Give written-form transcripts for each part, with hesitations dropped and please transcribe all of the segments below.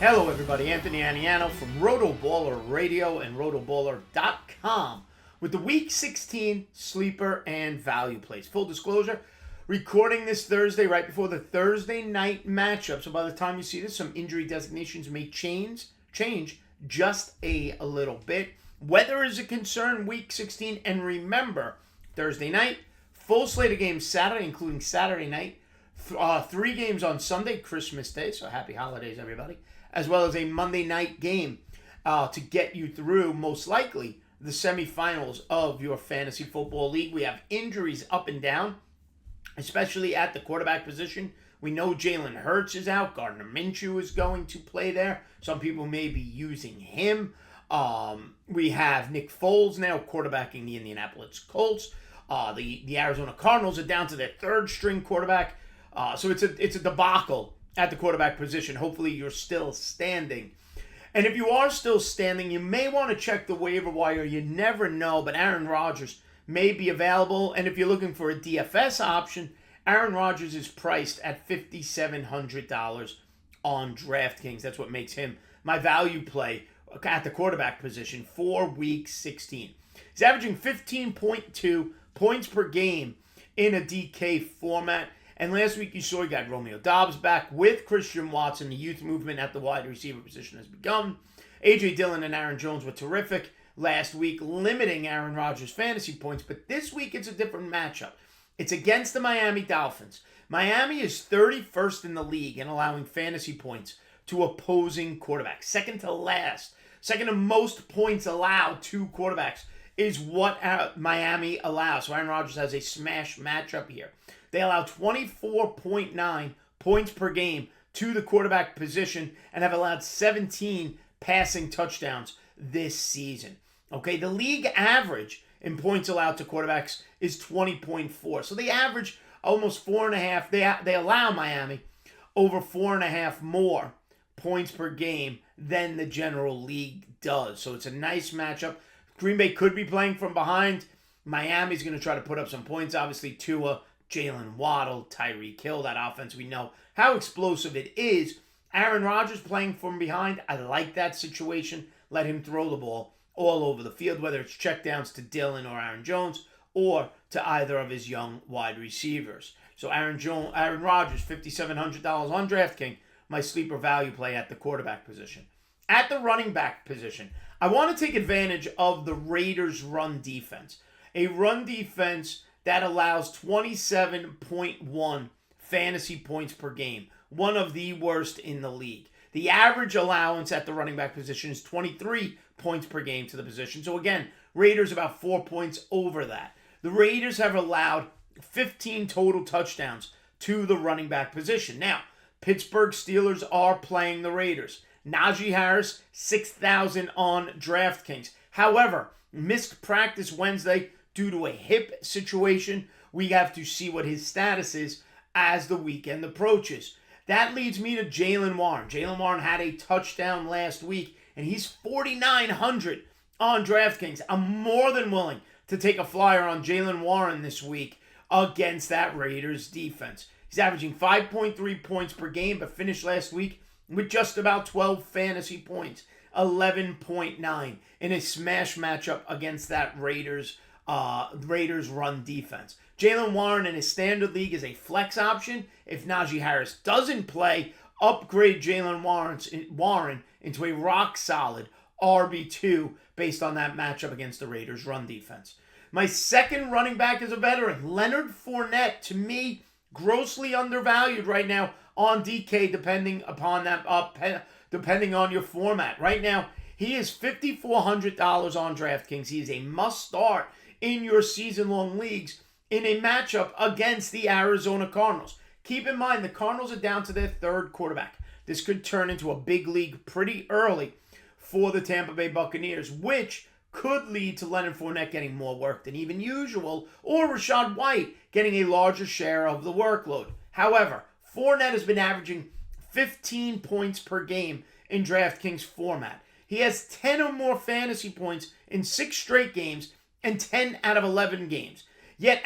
Hello everybody, Anthony Aniano from RotoBaller Radio and RotoBaller.com with the Week 16 Sleeper and Value Plays. Full disclosure, recording this Thursday right before the Thursday night matchup. So by the time you see this, some injury designations may change just a little bit. Weather is a concern Week 16, and remember, Thursday night, full slate of games Saturday, including Saturday night, 3 games on Sunday, Christmas Day, so happy holidays everybody, as well as a Monday night game to get you through, most likely, the semifinals of your fantasy football league. We have injuries up and down, especially at the quarterback position. We know Jalen Hurts is out. Gardner Minshew is going to play there. Some people may be using him. We have Nick Foles now quarterbacking the Indianapolis Colts. The Arizona Cardinals are down to their third-string quarterback. So it's a debacle at the quarterback position. Hopefully you're still standing. And if you are still standing, you may want to check the waiver wire. You never know, but Aaron Rodgers may be available. And if you're looking for a DFS option, Aaron Rodgers is priced at $5,700 on DraftKings. That's what makes him my value play at the quarterback position for Week 16. He's averaging 15.2 points per game in a DK format. And last week you saw he got Romeo Doubs back with Christian Watson. The youth movement at the wide receiver position has begun. A.J. Dillon and Aaron Jones were terrific last week, limiting Aaron Rodgers' fantasy points. But this week it's a different matchup. It's against the Miami Dolphins. Miami is 31st in the league in allowing fantasy points to opposing quarterbacks. Second to last. Second to most points allowed to quarterbacks is what Miami allows. So Aaron Rodgers has a smash matchup here. They allow 24.9 points per game to the quarterback position and have allowed 17 passing touchdowns this season. Okay, the league average in points allowed to quarterbacks is 20.4. So they average almost 4.5. They allow Miami over 4.5 more points per game than the general league does. So it's a nice matchup. Green Bay could be playing from behind. Miami's going to try to put up some points. Obviously, Tua, Jalen Waddle, Tyreek Hill, that offense, we know how explosive it is. Aaron Rodgers playing from behind, I like that situation. Let him throw the ball all over the field, whether it's checkdowns to Dillon or Aaron Jones or to either of his young wide receivers. So Aaron Rodgers, $5,700 on DraftKings, my sleeper value play at the quarterback position. At the running back position, I want to take advantage of the Raiders' run defense. A run defense that allows 27.1 fantasy points per game. One of the worst in the league. The average allowance at the running back position is 23 points per game to the position. So again, Raiders about 4 points over that. The Raiders have allowed 15 total touchdowns to the running back position. Now, Pittsburgh Steelers are playing the Raiders. Najee Harris, 6,000 on DraftKings. However, missed practice Wednesday due to a hip situation. We have to see what his status is as the weekend approaches. That leads me to Jaylen Warren. Jaylen Warren had a touchdown last week, and he's 4,900 on DraftKings. I'm more than willing to take a flyer on Jaylen Warren this week against that Raiders defense. He's averaging 5.3 points per game, but finished last week with just about 12 fantasy points, 11.9 in a smash matchup against that Raiders run defense. Jaylen Warren in his standard league is a flex option. If Najee Harris doesn't play, upgrade Jaylen Warren into a rock-solid RB2 based on that matchup against the Raiders run defense. My second running back is a veteran, Leonard Fournette. To me, grossly undervalued right now on DK, depending on your format. Right now, he is $5,400 on DraftKings. He is a must-start in your season-long leagues in a matchup against the Arizona Cardinals. Keep in mind, the Cardinals are down to their third quarterback. This could turn into a big league pretty early for the Tampa Bay Buccaneers, which could lead to Leonard Fournette getting more work than even usual, or Rachaad White getting a larger share of the workload. However, Fournette has been averaging 15 points per game in DraftKings format. He has 10 or more fantasy points in 6 straight games and 10 out of 11 games. Yet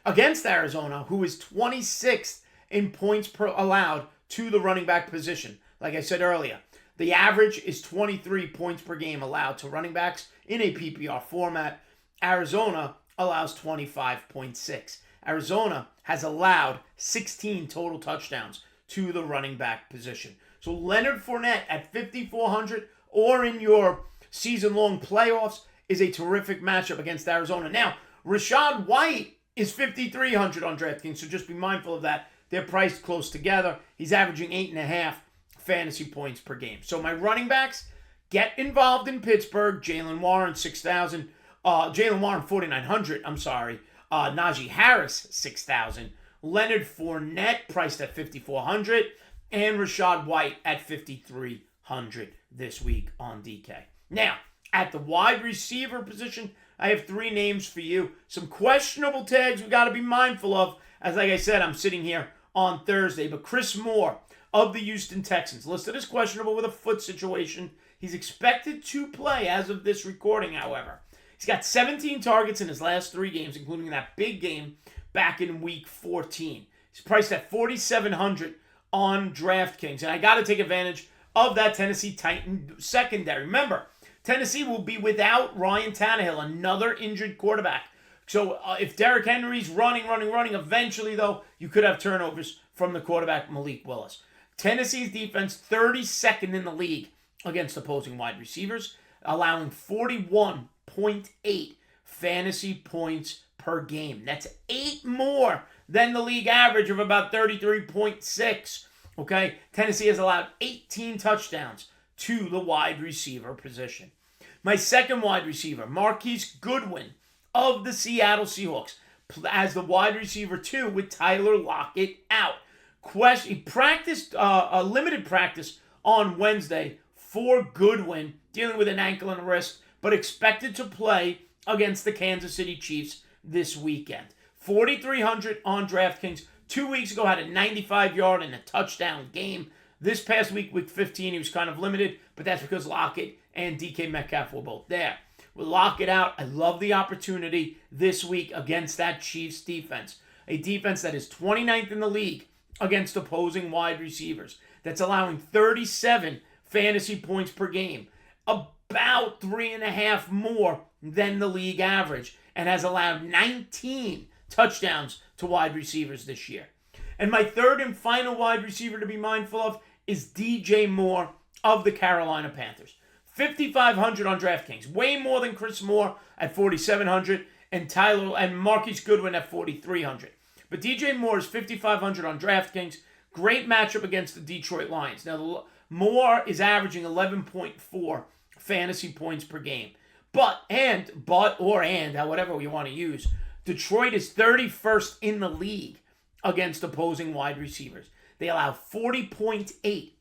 against Arizona, who is 26th in points per allowed to the running back position. Like I said earlier, the average is 23 points per game allowed to running backs in a PPR format. Arizona allows 25.6. Arizona has allowed 16 total touchdowns to the running back position. So Leonard Fournette at 5,400 or in your season-long playoffs is a terrific matchup against Arizona. Now, Rachaad White is 5,300 on DraftKings, so just be mindful of that. They're priced close together. He's averaging 8.5 fantasy points per game. So my running backs, get involved in Pittsburgh. Jaylen Warren, 6,000. Jaylen Warren, 4,900. I'm sorry. Najee Harris, 6,000. Leonard Fournette, priced at 5,400. And Rachaad White at 5,300 this week on DK. Now, at the wide receiver position, I have 3 names for you. Some questionable tags we got to be mindful of. As like I said, I'm sitting here on Thursday. But Chris Moore of the Houston Texans, listed as questionable with a foot situation. He's expected to play as of this recording, however. He's got 17 targets in his last 3 games, including that big game back in Week 14. He's priced at 4,700 on DraftKings. And I got to take advantage of that Tennessee Titan secondary. Remember, Tennessee will be without Ryan Tannehill, another injured quarterback. So if Derrick Henry's running, eventually, though, you could have turnovers from the quarterback, Malik Willis. Tennessee's defense, 32nd in the league against opposing wide receivers, allowing 41.8 fantasy points per game. That's 8 more than the league average of about 33.6. Okay? Tennessee has allowed 18 touchdowns to the wide receiver position. My second wide receiver, Marquise Goodwin of the Seattle Seahawks, as the wide receiver 2 with Tyler Lockett out. He practiced a limited practice on Wednesday for Goodwin, dealing with an ankle and a wrist, but expected to play against the Kansas City Chiefs this weekend. 4,300 on DraftKings. 2 weeks ago, had a 95-yard and a touchdown game. This past week, Week 15, he was kind of limited, but that's because Lockett and DK Metcalf were both there. With Lockett out, I love the opportunity this week against that Chiefs defense. A defense that is 29th in the league against opposing wide receivers. That's allowing 37 fantasy points per game. About 3.5 more than the league average. And has allowed 19 touchdowns to wide receivers this year. And my third and final wide receiver to be mindful of is DJ Moore of the Carolina Panthers. 5,500 on DraftKings. Way more than Chris Moore at 4,700 and Marquise Goodwin at 4,300. But DJ Moore is 5,500 on DraftKings. Great matchup against the Detroit Lions. Now, Moore is averaging 11.4 fantasy points per game. However you want to use, Detroit is 31st in the league against opposing wide receivers. They allow 40.8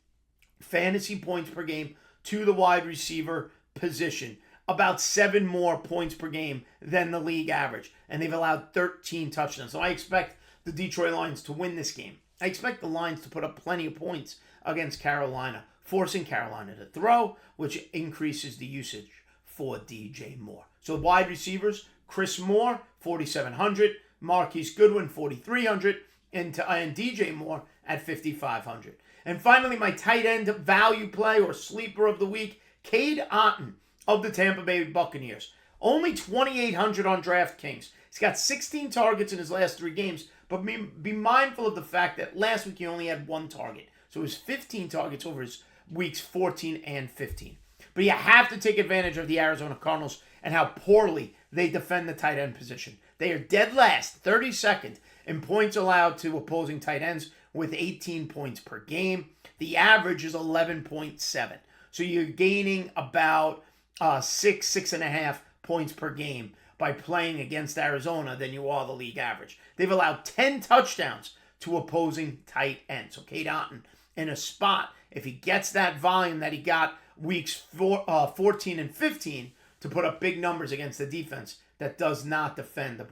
fantasy points per game to the wide receiver position. About 7 more points per game than the league average. And they've allowed 13 touchdowns. So I expect the Detroit Lions to win this game. I expect the Lions to put up plenty of points against Carolina, forcing Carolina to throw, which increases the usage for DJ Moore. So wide receivers, Chris Moore, 4,700. Marquise Goodwin, 4,300. And DJ Moore at 5,500. And finally, my tight end value play or sleeper of the week, Cade Otton of the Tampa Bay Buccaneers. Only 2,800 on DraftKings. He's got 16 targets in his last 3 games, but be mindful of the fact that last week he only had 1 target. So it was 15 targets over his weeks 14 and 15. But you have to take advantage of the Arizona Cardinals and how poorly they defend the tight end position. They are dead last, 32nd in points allowed to opposing tight ends with 18 points per game. The average is 11.7. So you're gaining about 6.5 points per game by playing against Arizona than you are the league average. They've allowed 10 touchdowns to opposing tight ends. So Cade Otton in a spot, if he gets that volume that he got weeks 14 and 15 to put up big numbers against the defense that does not defend the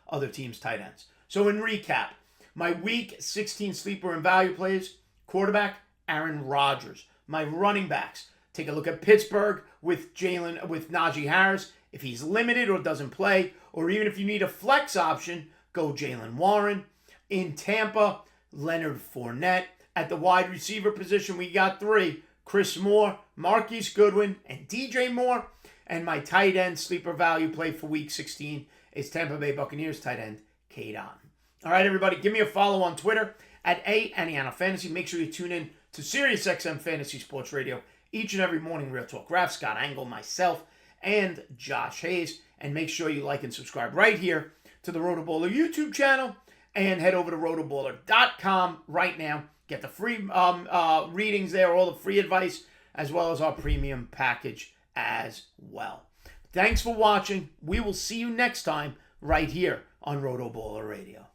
other team's tight ends. So in recap, my week 16 sleeper and value plays, quarterback, Aaron Rodgers. My running backs, take a look at Pittsburgh with Najee Harris. If he's limited or doesn't play, or even if you need a flex option, go Jaylen Warren. In Tampa, Leonard Fournette. At the wide receiver position, we got 3. Chris Moore, Marquise Goodwin, and DJ Moore. And my tight end sleeper value play for Week 16 is Tampa Bay Buccaneers tight end, Cade Otton. All right, everybody, give me a follow on Twitter at Aniano Fantasy. Make sure you tune in to SiriusXM Fantasy Sports Radio each and every morning. Real Talk Raf, Scott Angle, myself, and Josh Hayes. And make sure you like and subscribe right here to the RotoBaller YouTube channel. And head over to RotoBaller.com right now. Get the free readings there, all the free advice, as well as our premium package as well. Thanks for watching. We will see you next time right here on RotoBaller Radio.